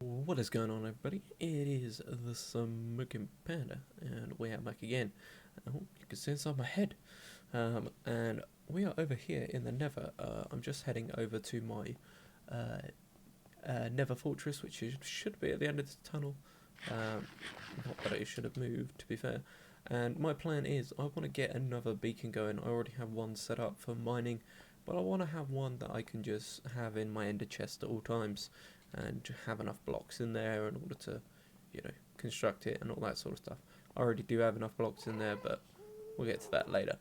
What is going on, everybody? It is the Smoking Panda, and we are back again. Oh, you can see inside my head. And we are over here in the Nether. I'm just heading over to my uh, Nether Fortress, which should be at the end of the tunnel. Um, Not that it should have moved, to be fair. And my plan is I want to get another beacon going. I already have one set up for mining, but I want to have one that I can just have in my ender chest at all times and have enough blocks in there in order to, construct it and all that sort of stuff. I already do have enough blocks in there, but we'll get to that later.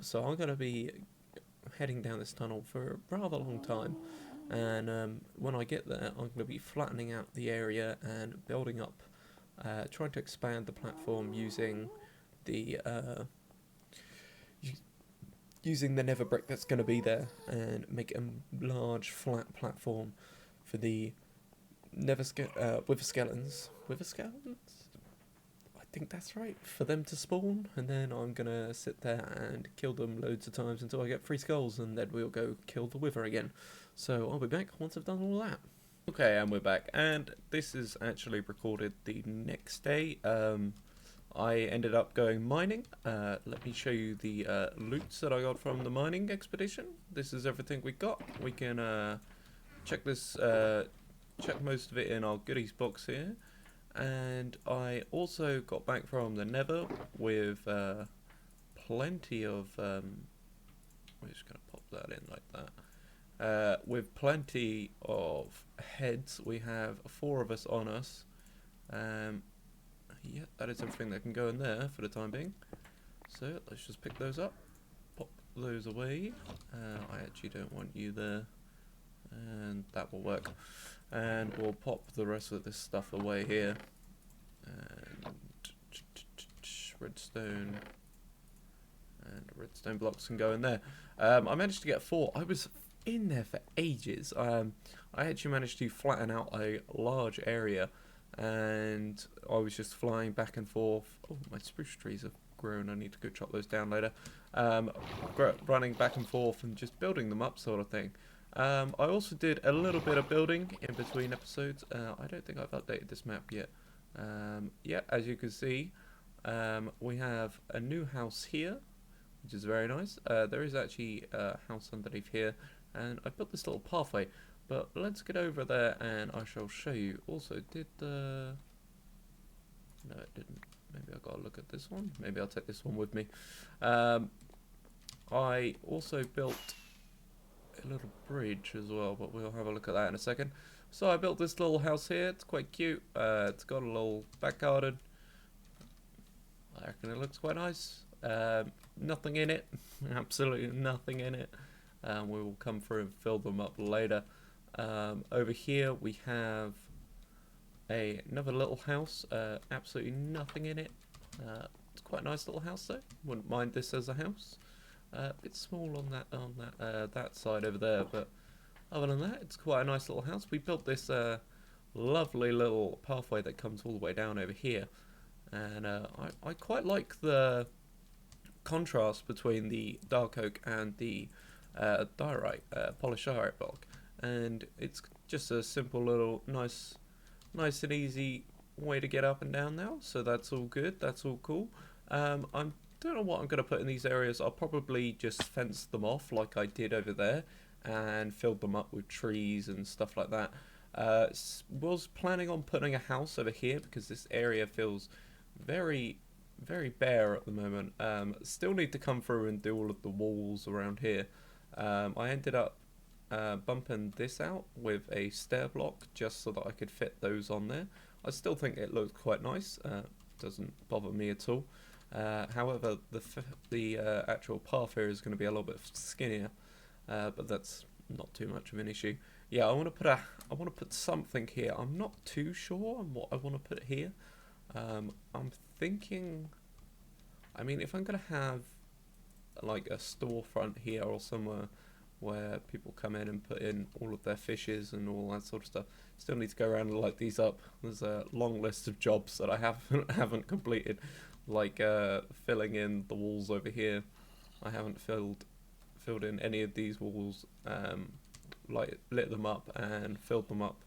So I'm going to be heading down this tunnel for a rather long time, and when I get there, I'm going to be flattening out the area and building up, trying to expand the platform the uh, using the nether brick that's going to be there, and make a large flat platform for the with skeletons. With skeletons? I think that's right. For them to spawn, and then I'm gonna sit there and kill them loads of times until I get 3 skulls, and then we'll go kill the wither again. So I'll be back once I've done all that. Okay, and we're back, and this is actually recorded the next day. I ended up going mining. Let me show you the loots that I got from the mining expedition. This is everything we got. We can check this. Check most of it in our goodies box here, and I also got back from the Nether with plenty of. We're just gonna pop that in like that. With plenty of heads, we have 4 of us on us. Yeah, that is everything that can go in there for the time being. So let's just pick those up, pop those away. I actually don't want you there, and that will work. And we'll pop the rest of this stuff away here. And redstone blocks can go in there. I managed to get 4. I was in there for ages. I actually managed to flatten out a large area, and I was just flying back and forth. Oh, my spruce trees have grown. I need to go chop those down later. Running back and forth and just building them up, sort of thing. I also did a little bit of building in between episodes. I don't think I've updated this map yet. Yeah, as you can see, we have a new house here, which is very nice. There is actually a house underneath here, and I built this little pathway. But let's get over there, and I shall show you. Also, did the... No, it didn't. Maybe I gotta look at this one. Maybe I'll take this one with me. I also built a little bridge as well, but we'll have a look at that in a second. So I built this little house here. It's quite cute. It's got a little back garden. I reckon it looks quite nice. Nothing in it. Absolutely nothing in it. We will come through and fill them up later. Over here we have another little house. Absolutely nothing in it. It's quite a nice little house though. Wouldn't mind this as a house. A bit small on that side over there, but other than that, it's quite a nice little house. We built this lovely little pathway that comes all the way down over here, and I quite like the contrast between the dark oak and the polished diorite block, and it's just a simple little nice and easy way to get up and down now. So that's all good. That's all cool. I'm don't know what I'm going to put in these areas. I'll probably just fence them off like I did over there and filled them up with trees and stuff like that. Was planning on putting a house over here because this area feels very bare at the moment. Still need to come through and do all of the walls around here. I ended up bumping this out with a stair block just so that I could fit those on there. I still think it looks quite nice. Doesn't bother me at all. However, the actual path here is going to be a little bit skinnier, but that's not too much of an issue. Yeah, I want to put something here. I'm not too sure on what I want to put here. I'm thinking, I mean, if I'm going to have like a storefront here or somewhere where people come in and put in all of their fishes and all that sort of stuff. Still need to go around and light these up. There's a long list of jobs that I haven't completed, like filling in the walls over here. I haven't filled in any of these walls, lit them up and filled them up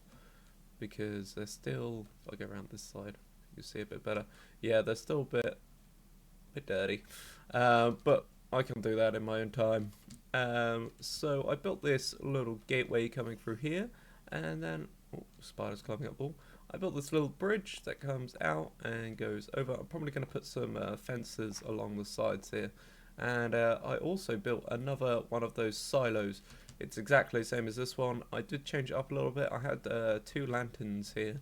because they're still, if I go around this side, you can see a bit better. Yeah, they're still a bit dirty, but I can do that in my own time. So I built this little gateway coming through here, and then spiders climbing up wall. I built this little bridge that comes out and goes over. I'm probably going to put some fences along the sides here, and I also built another one of those silos. It's exactly the same as this one. I did change it up a little bit. I had 2 lanterns here.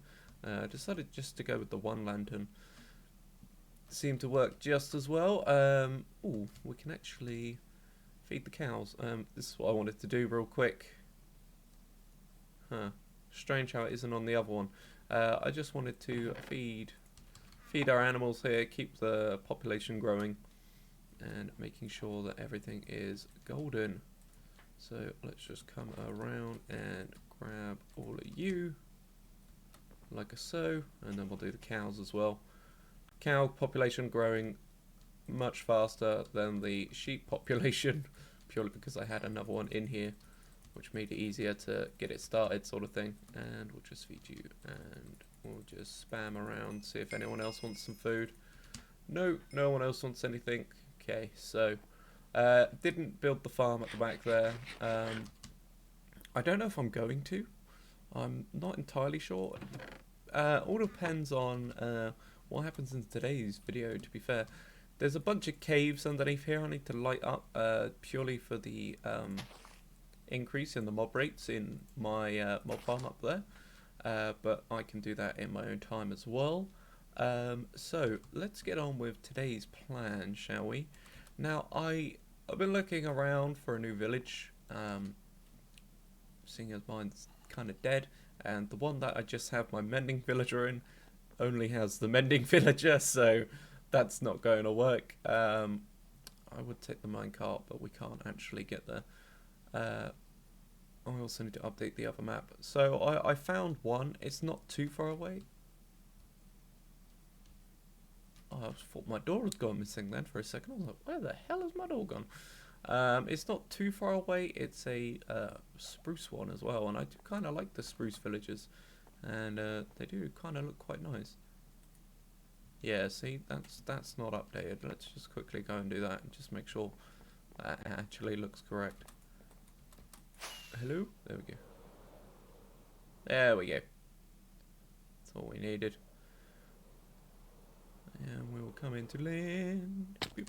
Decided just to go with the 1 lantern. Seemed to work just as well. Ooh, we can actually feed the cows. This is what I wanted to do real quick. Huh. Strange how it isn't on the other one. I just wanted to feed our animals here, keep the population growing, and making sure that everything is golden. So let's just come around and grab all of you, like so, and then we'll do the cows as well. Cow population growing much faster than the sheep population, purely because I had another one in here, which made it easier to get it started, sort of thing. And we'll just feed you, and we'll just spam around, see if anyone else wants some food. No, no one else wants anything. Okay, so didn't build the farm at the back there. I don't know if I'm going to. I'm not entirely sure. All depends on what happens in today's video, to be fair. There's a bunch of caves underneath here I need to light up purely for the increase in the mob rates in my mob farm up there. But I can do that in my own time as well. So let's get on with today's plan, shall we? Now, I've been looking around for a new village, seeing as mine's kind of dead, and the one that I just have my mending villager in only has the mending villager, so that's not going to work. I would take the minecart, but we can't actually get there. I also need to update the other map. So I found one. It's not too far away. Oh, I thought my door had gone missing then for a second. I was like, where the hell has my door gone? It's not too far away. It's a spruce one as well, and I do kind of like the spruce villages, and they do kind of look quite nice. Yeah, see, that's not updated. Let's just quickly go and do that and just make sure that actually looks correct. Hello? There we go. There we go. That's all we needed. And we will come into land. Boop.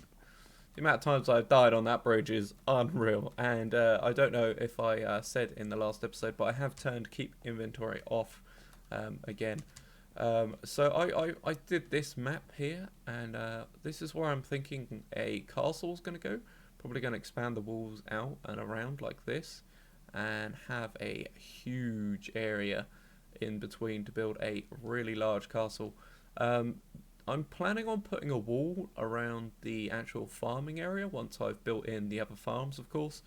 The amount of times I've died on that bridge is unreal. And I don't know if I said in the last episode, but I have turned keep inventory off again. So I did this map here, and this is where I'm thinking a castle is going to go. Probably going to expand the walls out and around like this, and have a huge area in between to build a really large castle. I'm planning on putting a wall around the actual farming area once I've built in the other farms, of course.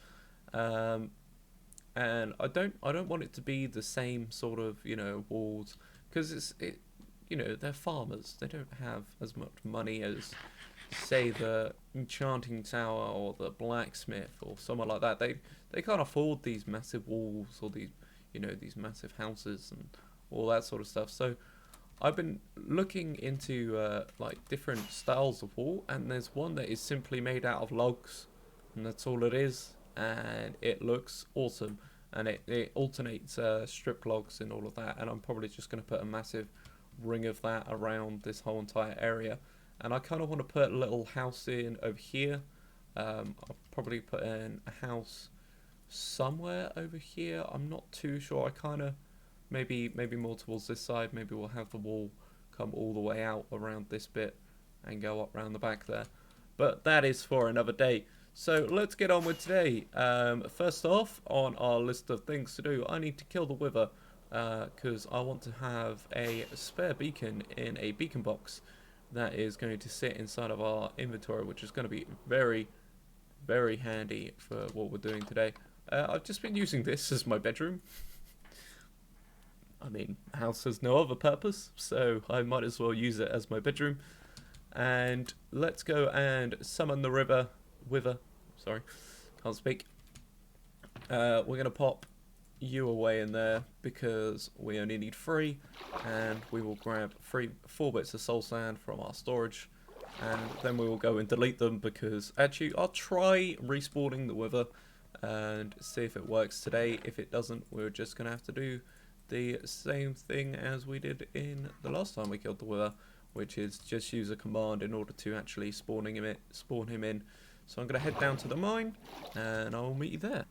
And I don't want it to be the same sort of, you know, walls, because you know, they're farmers. They don't have as much money as, say, the enchanting tower or the blacksmith or someone like that. They can't afford these massive walls or these, you know, these massive houses and all that sort of stuff. So I've been looking into like different styles of wall, and there's one that is simply made out of logs, and that's all it is, and it looks awesome, and it alternates strip logs and all of that, and I'm probably just going to put a massive ring of that around this whole entire area. And I kind of want to put a little house in over here. I'll probably put in a house somewhere over here. I'm not too sure. I kind of maybe more towards this side. Maybe we'll have the wall come all the way out around this bit and go up around the back there. But that is for another day. So let's get on with today. First off, on our list of things to do, I need to kill the wither, because I want to have a spare beacon in a beacon box that is going to sit inside of our inventory, which is going to be very, very handy for what we're doing today. I've just been using this as my bedroom. I mean, the house has no other purpose, so I might as well use it as my bedroom. And let's go and summon the wither. Sorry, can't speak. We're going to pop you away in there because we only need 3, and we will grab 4 bits of soul sand from our storage, and then we will go and delete them because actually I'll try respawning the wither and see if it works today. If it doesn't, we're just gonna have to do the same thing as we did in the last time we killed the wither, which is just use a command in order to actually spawn him in. So I'm gonna head down to the mine and I'll meet you there.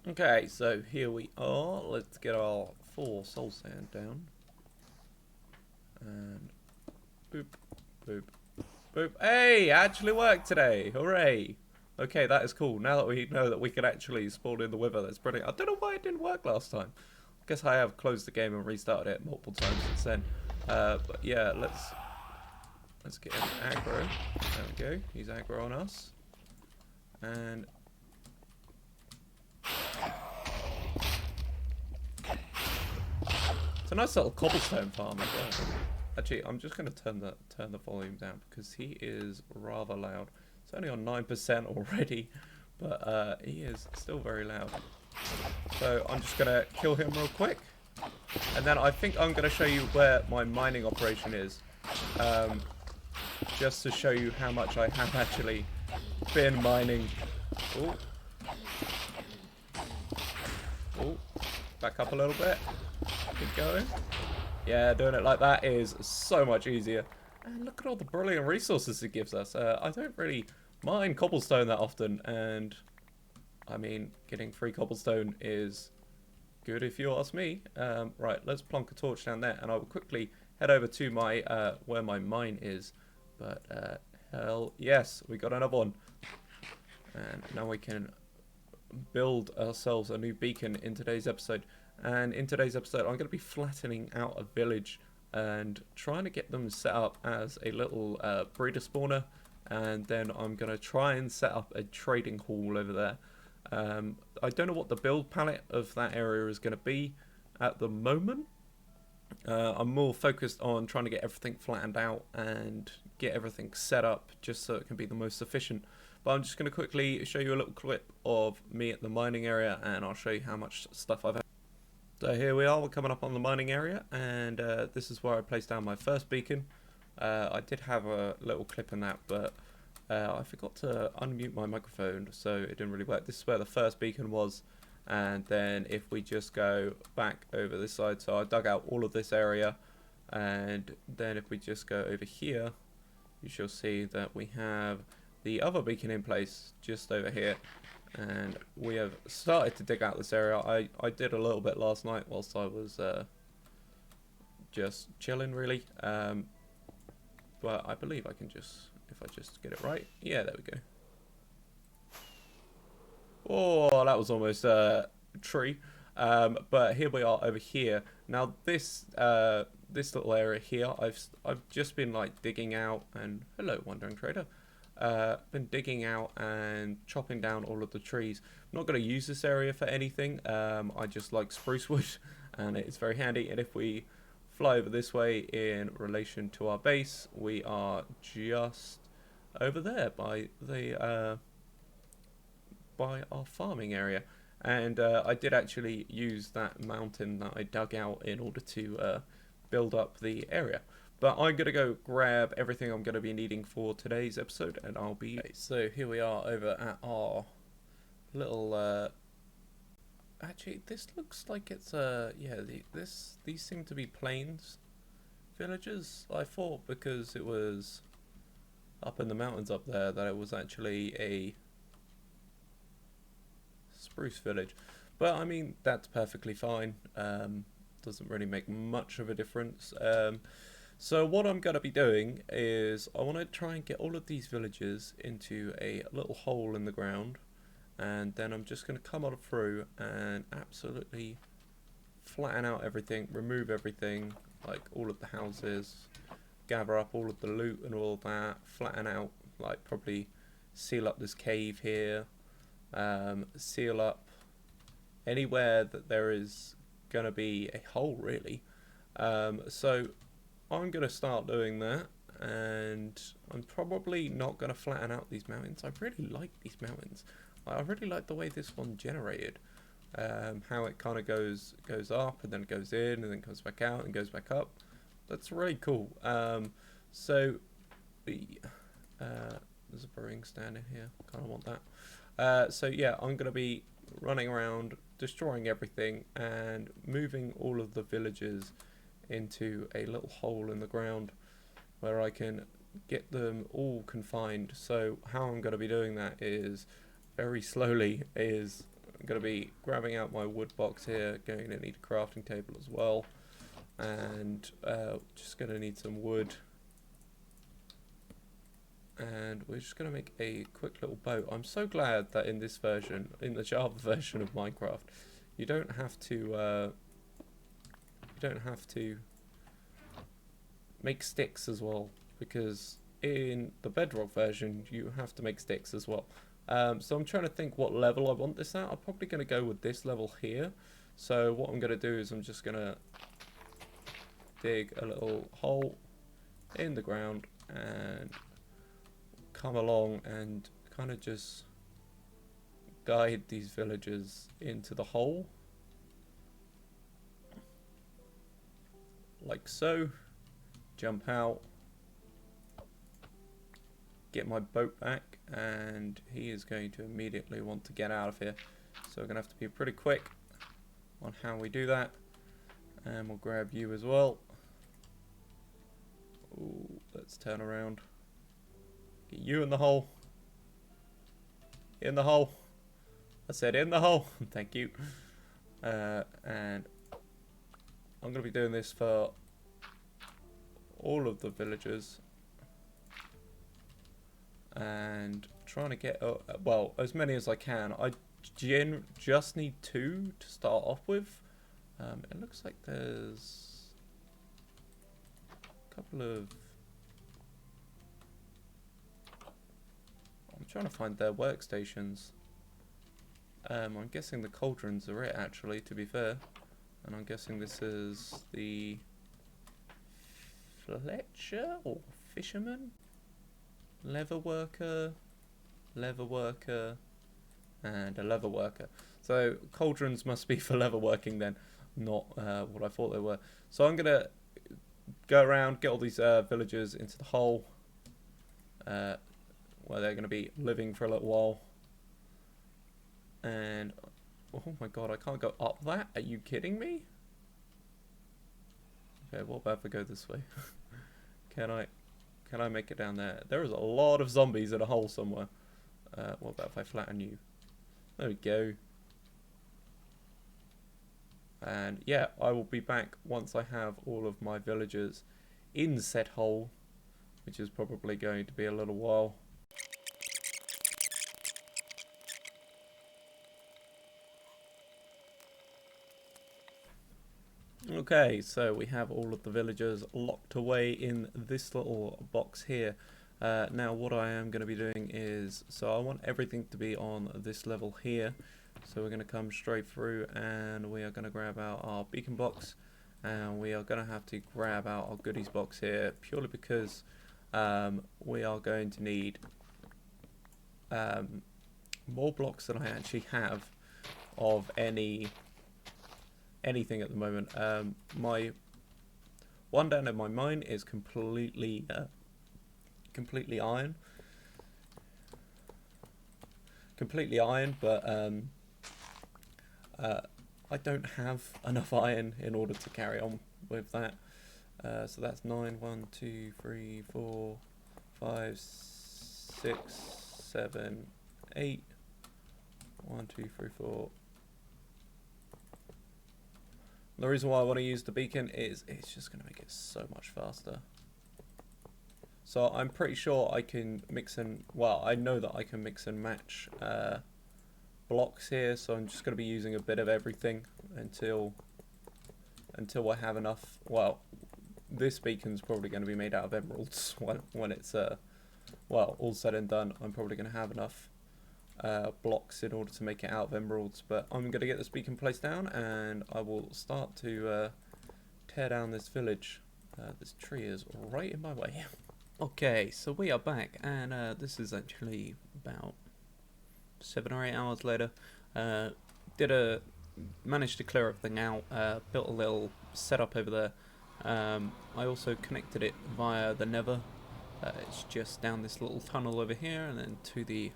Okay, so here we are. Let's get our 4 soul sand down. And boop, boop, boop. Hey, actually worked today. Hooray. Okay, that is cool. Now that we know that we can actually spawn in the wither, that's brilliant. I don't know why it didn't work last time. I guess I have closed the game and restarted it multiple times since then. But yeah, let's get him aggro. There we go. He's aggro on us. And it's a nice little cobblestone farm as well. Actually, I'm just going to turn the volume down because he is rather loud. It's only on 9% already, but he is still very loud. So I'm just going to kill him real quick. And then I think I'm going to show you where my mining operation is. Just to show you how much I have actually been mining. Oh. Oh. Back up a little bit. Keep going. Yeah, doing it like that is so much easier. And look at all the brilliant resources it gives us. I don't really mine cobblestone that often, and I mean, getting free cobblestone is good if you ask me. Right, let's plonk a torch down there, and I will quickly head over to my where my mine is. But hell yes, we got another one. And now we can build ourselves a new beacon in today's episode. And in today's episode, I'm going to be flattening out a village and trying to get them set up as a little breeder spawner. And then I'm going to try and set up a trading hall over there. I don't know what the build palette of that area is going to be at the moment. I'm more focused on trying to get everything flattened out and get everything set up just so it can be the most efficient. But I'm just going to quickly show you a little clip of me at the mining area, and I'll show you how much stuff I've had. So here we are, we're coming up on the mining area, and this is where I placed down my first beacon. I did have a little clip in that, but I forgot to unmute my microphone, so it didn't really work. This is where the first beacon was, and then if we just go back over this side, so I dug out all of this area, and then if we just go over here, you shall see that we have the other beacon in place just over here. And we have started to dig out this area. I did a little bit last night whilst I was just chilling, really. But I believe I can just, if I just get it right. Yeah, there we go. Oh, that was almost a tree. But here we are over here. Now this this little area here, I've just been like digging out, and hello, Wandering Trader. Been digging out and chopping down all of the trees. I'm not going to use this area for anything. I just like spruce wood, and it's very handy. And if we fly over this way in relation to our base, we are just over there by the by our farming area. And I did actually use that mountain that I dug out in order to build up the area. But I'm going to go grab everything I'm going to be needing for today's episode, and I'll be... Okay, so here we are over at our little... Actually, this looks like it's... yeah, these seem to be plains villages, I thought, because it was up in the mountains up there, that it was actually a spruce village. But, I mean, that's perfectly fine. Doesn't really make much of a difference. So what I'm going to be doing is I want to try and get all of these villages into a little hole in the ground, and then I'm just going to come on through and absolutely flatten out everything, remove everything, like all of the houses, gather up all of the loot and all of that, flatten out, like probably seal up this cave here, seal up anywhere that there is going to be a hole, really. So I'm going to start doing that, and I'm probably not going to flatten out these mountains. I really like these mountains. I really like the way this one generated. how it kind of goes up and then goes in and then comes back out and goes back up. That's really cool. So the there's a brewing stand in here. Kind of want that. So yeah, I'm gonna be running around destroying everything and moving all of the villagers into a little hole in the ground where I can get them all confined. So how I'm going to be doing that is very slowly. Is I'm going to be grabbing out my wood box here, going to need a crafting table as well, and just going to need some wood, and we're just going to make a quick little boat. I'm so glad that in this version, in the Java version of Minecraft, you don't have to make sticks as well, because in the Bedrock version you have to make sticks as well. So I'm trying to think what level I want this at. I'm probably going to go with this level here. So what I'm going to do is I'm just going to dig a little hole in the ground and come along and kind of just guide these villagers into the hole, like so. Jump out, get my boat back, and he is going to immediately want to get out of here. So we're going to have to be pretty quick on how we do that. And we'll grab you as well. Ooh, let's turn around. Get you in the hole. In the hole. I said in the hole. Thank you. And I'm going to be doing this for all of the villagers and trying to get well, as many as I can. I just need 2 to start off with. It looks like there's a couple of, I'm trying to find their workstations. I'm guessing the cauldrons are it, actually, to be fair, and I'm guessing this is the Fletcher or fisherman, leather worker, and a leather worker. So cauldrons must be for leather working then, not what I thought they were. So I'm gonna go around, get all these villagers into the hole where they're gonna be living for a little while. And oh my god, I can't go up that. Are you kidding me? Okay, what about if I go this way? Can I make it down there? There is a lot of zombies in a hole somewhere. What about if I flatten you? There we go. And yeah, I will be back once I have all of my villagers in said hole, which is probably going to be a little while. Okay, so we have all of the villagers locked away in this little box here. Now what I am going to be doing is, so I want everything to be on this level here. So we're going to come straight through and we are going to grab out our beacon box. And we are going to have to grab out our goodies box here, purely because we are going to need more blocks than I actually have of anything at the moment. My one down in my mine is completely iron, but I don't have enough iron in order to carry on with that. So that's 9, 1, 2, 3, 4, 5, 6, 7, 8. 1, 2, 3, 4. The reason why I want to use the beacon is it's just going to make it so much faster. So I'm pretty sure I can mix and, well, I know that I can mix and match blocks here, so I'm just going to be using a bit of everything until I have enough. Well, this beacon's probably going to be made out of emeralds when it's well, all said and done. I'm probably going to have enough blocks in order to make it out of emeralds, but I'm going to get this beacon placed down and I will start to tear down this village. This tree is right in my way. Okay, so we are back, and this is actually about 7 or 8 hours later. Did a managed to clear everything out, built a little setup over there. I also connected it via the Nether. It's just down this little tunnel over here and then to the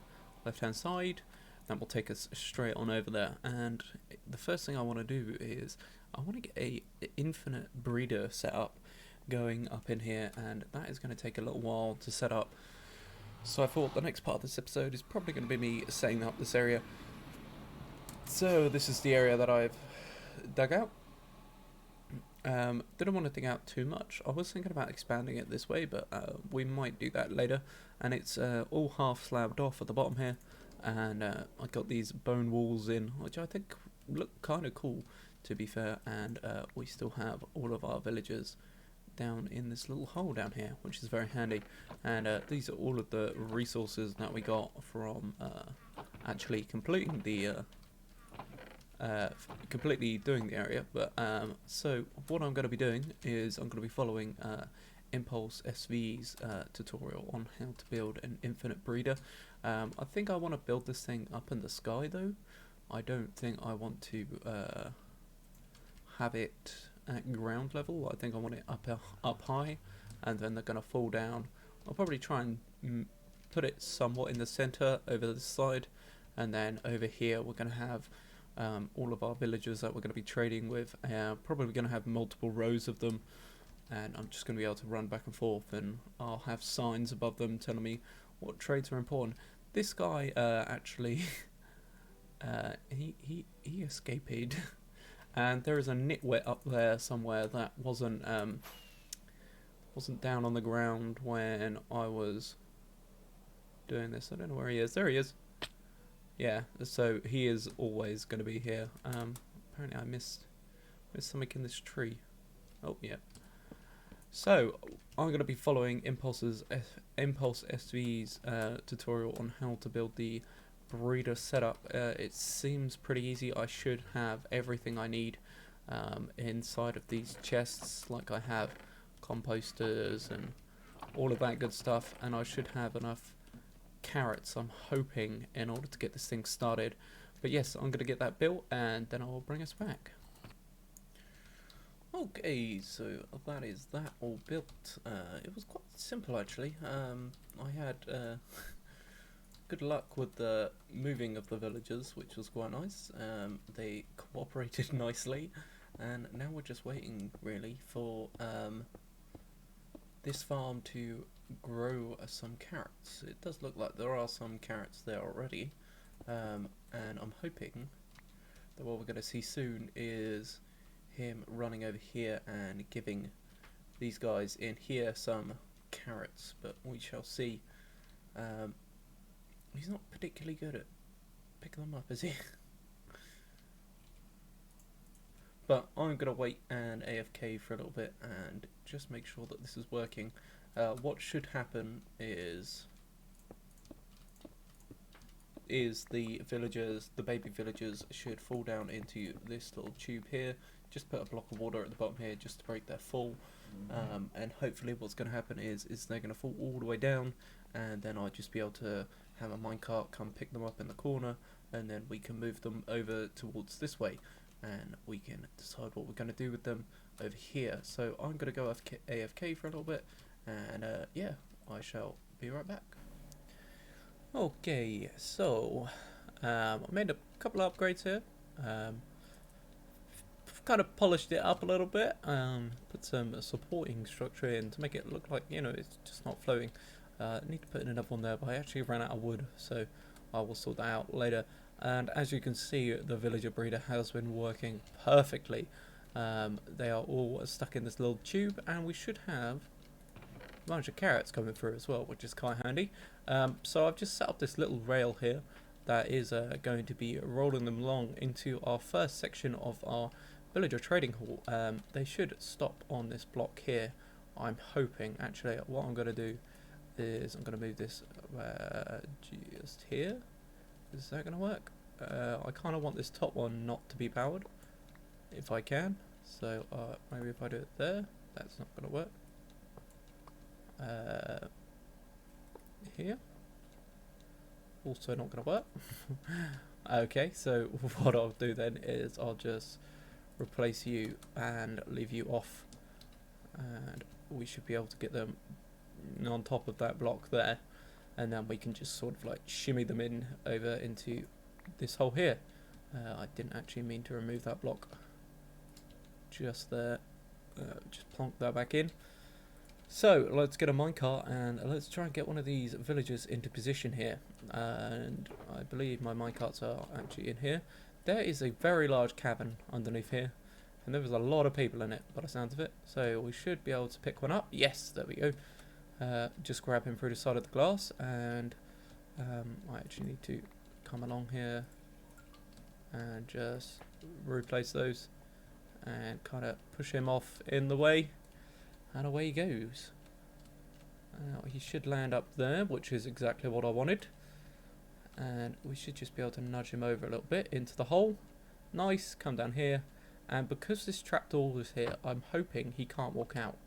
left hand side. That will take us straight on over there. And the first thing I want to do is I want to get a infinite breeder set up going up in here, and that is going to take a little while to set up. So I thought the next part of this episode is probably going to be me setting up this area. So this is the area that I've dug out. Didn't want to dig out too much. I was thinking about expanding it this way, but we might do that later. And it's all half slabbed off at the bottom here, and I got these bone walls in, which I think look kind of cool, to be fair. And we still have all of our villagers down in this little hole down here, which is very handy. And these are all of the resources that we got from actually completing the completely doing the area. But so what I'm going to be doing is I'm going to be following Impulse SV's tutorial on how to build an infinite breeder. I think I want to build this thing up in the sky though. I don't think I want to have it at ground level. I think I want it up high, and then they're going to fall down. I'll probably try and put it somewhat in the center over this side, and then over here we're going to have all of our villagers that we're going to be trading with. Probably going to have multiple rows of them, and I'm just going to be able to run back and forth, and I'll have signs above them telling me what trades are important. This guy actually he escaped. And there is a nitwit up there somewhere that wasn't down on the ground when I was doing this. I don't know where he is. There he is. Yeah, so he is always going to be here. Apparently I missed something in this tree. Oh, yeah. So, I'm going to be following Impulse SV's tutorial on how to build the breeder setup. It seems pretty easy. I should have everything I need inside of these chests. Like I have composters and all of that good stuff, and I should have enough carrots, I'm hoping, in order to get this thing started. But yes, I'm going to get that built and then I'll bring us back. Okay, so that is that all built. It was quite simple actually. I had good luck with the moving of the villagers, which was quite nice. They cooperated nicely, and now we're just waiting really for this farm to grow some carrots. It does look like there are some carrots there already, and I'm hoping that what we're going to see soon is him running over here and giving these guys in here some carrots, but we shall see. He's not particularly good at picking them up, is he? But I'm going to wait and AFK for a little bit and just make sure that this is working. What should happen is the villagers, the baby villagers, should fall down into this little tube here. Just put a block of water at the bottom here just to break their fall. And hopefully what's going to happen is they're going to fall all the way down, and then I'll just be able to have a minecart come pick them up in the corner, and then we can move them over towards this way, and we can decide what we're going to do with them over here. So I'm going to go AFK for a little bit, and yeah, I shall be right back. Okay, so I made a couple of upgrades here. Kind of polished it up a little bit, put some supporting structure in to make it look like, you know, it's just not floating. Need to put in another one there, but I actually ran out of wood, so I will sort that out later. And as you can see, the villager breeder has been working perfectly. They are all stuck in this little tube, and we should have a bunch of carrots coming through as well, which is quite handy. So I've just set up this little rail here that is going to be rolling them along into our first section of our villager trading hall. They should stop on this block here, I'm hoping. Actually, what I'm going to do is I'm going to move this just here. Is that going to work? I kind of want this top one not to be powered, if I can. So maybe if I do it there, that's not going to work. Here, also not going to work. Okay, so what I'll do then is I'll just replace you and leave you off, and we should be able to get them on top of that block there, and then we can just sort of like shimmy them in over into this hole here. I didn't actually mean to remove that block just there. Just plonk that back in. So let's get a minecart and let's try and get one of these villagers into position here. And I believe my minecarts are actually in here. There is a very large cabin underneath here, and there was a lot of people in it by the sounds of it. So we should be able to pick one up. Yes, there we go. Just grab him through the side of the glass, and I actually need to come along here and just replace those and kind of push him off in the way, and away he goes. Now he should land up there, which is exactly what I wanted, and we should just be able to nudge him over a little bit into the hole. Nice, come down here, and because this trapdoor is here, I'm hoping he can't walk out.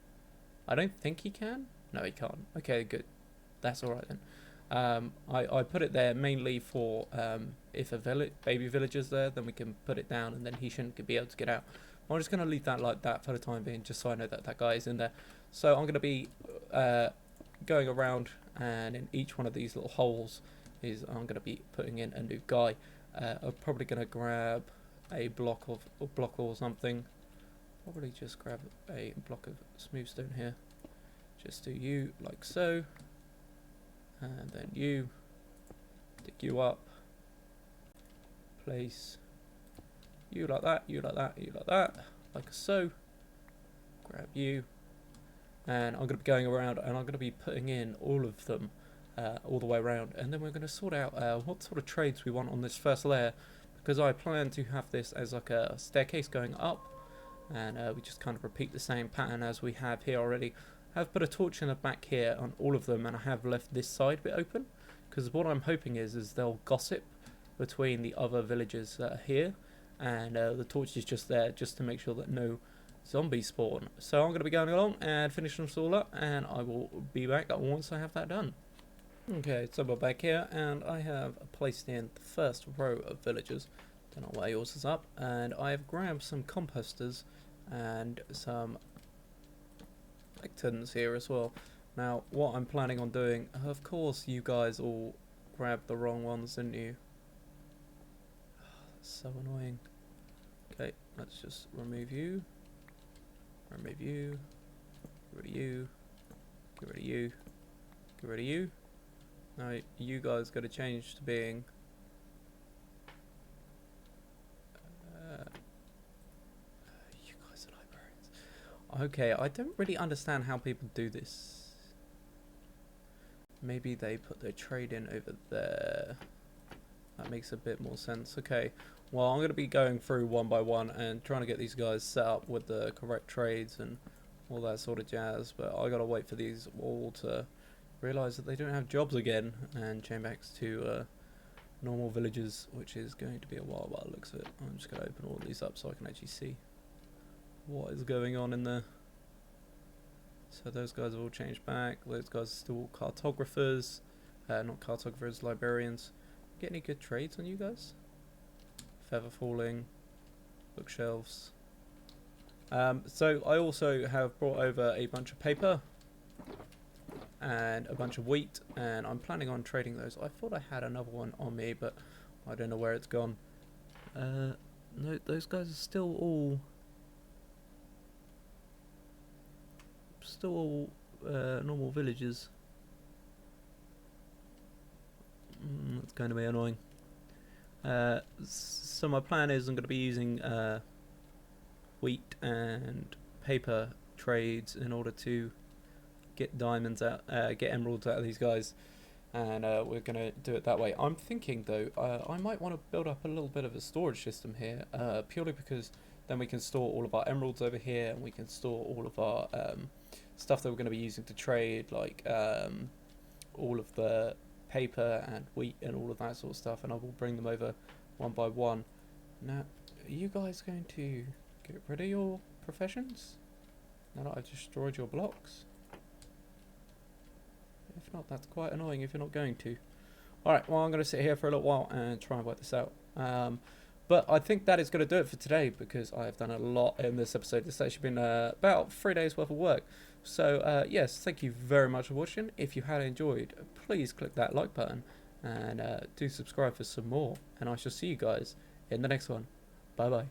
I don't think he can. No, he can't. Okay, good. That's alright then. I put it there mainly for if a baby villager's there, then we can put it down and then he shouldn't be able to get out. I'm just going to leave that like that for the time being, just so I know that that guy is in there. So I'm going to be going around, and in each one of these little holes I'm going to be putting in a new guy. I'm probably going to grab a block or something. Probably just grab a block of smooth stone here. Just do you like so, and then you dig you up, place you like that, you like that, you like that, like so. Grab you, and I'm going to be going around and I'm going to be putting in all of them all the way around, and then we're going to sort out what sort of trades we want on this first layer, because I plan to have this as like a staircase going up, and we just kind of repeat the same pattern as we have here already. I've put a torch in the back here on all of them, and I have left this side bit open, because what I'm hoping is they'll gossip between the other villagers that are here, and the torch is just there just to make sure that no zombies spawn. So I'm going to be going along and finishing this all up, and I will be back once I have that done. Okay, so we're back here, and I have placed in the first row of villagers. Don't know why yours is up, and I've grabbed some composters and some lecterns here as well. Now, what I'm planning on doing, of course, you guys all grabbed the wrong ones, didn't you? That's so annoying. Okay, let's just remove you. Remove you. Get rid of you. Get rid of you. Get rid of you. Now, you guys got to change to being you guys are librarians. Okay, I don't really understand how people do this. Maybe they put their trade in over there. That makes a bit more sense. Okay, well, I'm going to be going through one by one and trying to get these guys set up with the correct trades and all that sort of jazz, but I got to wait for these all to realise that they don't have jobs again and change back to normal villagers, which is going to be a while by the looks of it. I'm just going to open all these up so I can actually see what is going on in there. So those guys have all changed back. Those guys are still cartographers. Not cartographers, librarians. Get any good trades on you guys? Feather falling, bookshelves. So I also have brought over a bunch of paper and a bunch of wheat, and I'm planning on trading those. I thought I had another one on me, but I don't know where it's gone. No, those guys are still all normal villagers. That's going to be annoying. So my plan is I'm going to be using wheat and paper trades in order to get diamonds out, get emeralds out of these guys, and we're going to do it that way. I'm thinking though, I might want to build up a little bit of a storage system here, purely because then we can store all of our emeralds over here, and we can store all of our stuff that we're going to be using to trade, like all of the paper and wheat and all of that sort of stuff, and I will bring them over one by one. Now, are you guys going to get rid of your professions now that I've destroyed your blocks? If not, that's quite annoying if you're not going to. Alright, well, I'm going to sit here for a little while and try and work this out. But I think that is going to do it for today because I have done a lot in this episode. It's actually been about 3 days worth of work. So, yes, thank you very much for watching. If you had enjoyed, please click that like button and do subscribe for some more. And I shall see you guys in the next one. Bye-bye.